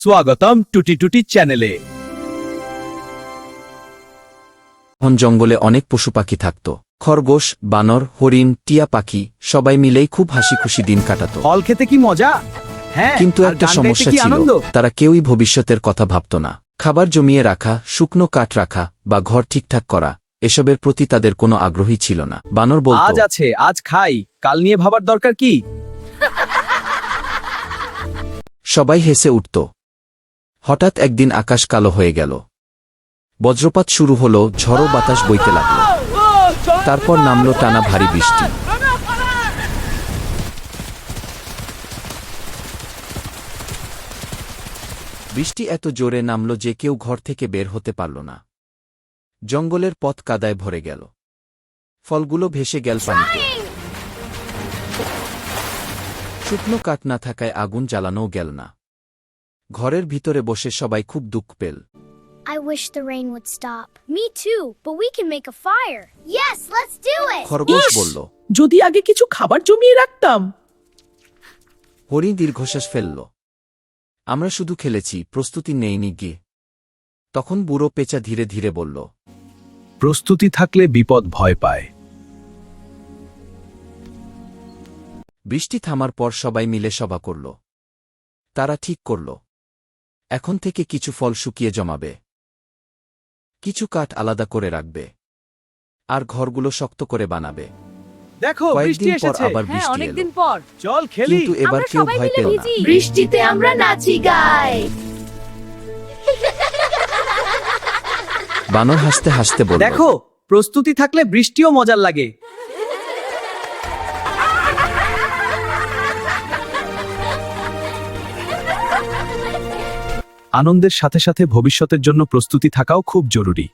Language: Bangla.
স্বাগতম টুটি টুটি চ্যানেলে। বন জঙ্গলে অনেক পশু পাখি থাকত। খরগোশ, বানর, হরিণ, টিয়া পাখি সবাই মিলেই খুব হাসিখুশি দিন কাটাত। ফল খেতে কি মজা! হ্যাঁ, কিন্তু আর একটা গান গাইতে সমস্যা কি ছিল, আনন্দ! তারা কেউই ভবিষ্যতের কথা ভাবত না। খাবার জমিয়ে রাখা, শুকনো কাঠ রাখা বা ঘর ঠিকঠাক করা এসবের প্রতি তাদের কোনো আগ্রহী ছিল না। বানর বলত, আজ আছে, আজ খাই, কাল নিয়ে ভাবার দরকার কি? সবাই হেসে উঠত। হঠাৎ একদিন আকাশ কালো হয়ে গেল। বজ্রপাত শুরু হলো, ঝড়ো বাতাস বইতে লাগল। তারপর নামলো টানা ভারী বৃষ্টি। বৃষ্টি এত জোরে নামল যে কেউ ঘর থেকে বের হতে পারল না। জঙ্গলের পথ কাদায় ভরে গেল। ফলগুলো ভেসে গেল পানিতে। শুকনো কাঠ না থাকায় আগুন জ্বালানোও গেল না। ঘরের ভিতরে বসে সবাই খুব দুঃখ পেল। I wish the rain would stop. Me too, but we can make a fire. Yes, let's do it. খরগোশ ইস! বলল। যদি আগে কিছু খাবার জমিয়ে রাখতাম। হরিণ দীর্ঘশ্বাস ফেলল। আমরা শুধু খেলেছি, প্রস্তুতি নেইনি গিয়ে। তখন বুড়ো পেঁচা ধীরে ধীরে বলল, প্রস্তুতি থাকলে বিপদ ভয় পায়। বৃষ্টি থামার পর সবাই মিলে সভা করল। তারা ঠিক করল, এখন থেকে কিছু ফল শুকিয়ে জমাবে, কিছু কাঠ আলাদা করে রাখবে, আর ঘরগুলো শক্ত করে বানাবে। দেখো, বৃষ্টি কয়েকদিন পর এসেছে। আবার হ্যাঁ, বৃষ্টি অনেকদিন এলো। পর। চল খেলি। কিন্তু এবার কেউ ভয় পেল না। বৃষ্টিতে আমরা নাচি গাই। বানর হাসতে হাসতে বলল, দেখো, প্রস্তুতি থাকলে বৃষ্টিও মজার লাগে। আনন্দের সাথে সাথে ভবিষ্যতের জন্য প্রস্তুতি থাকাও খুব জরুরি।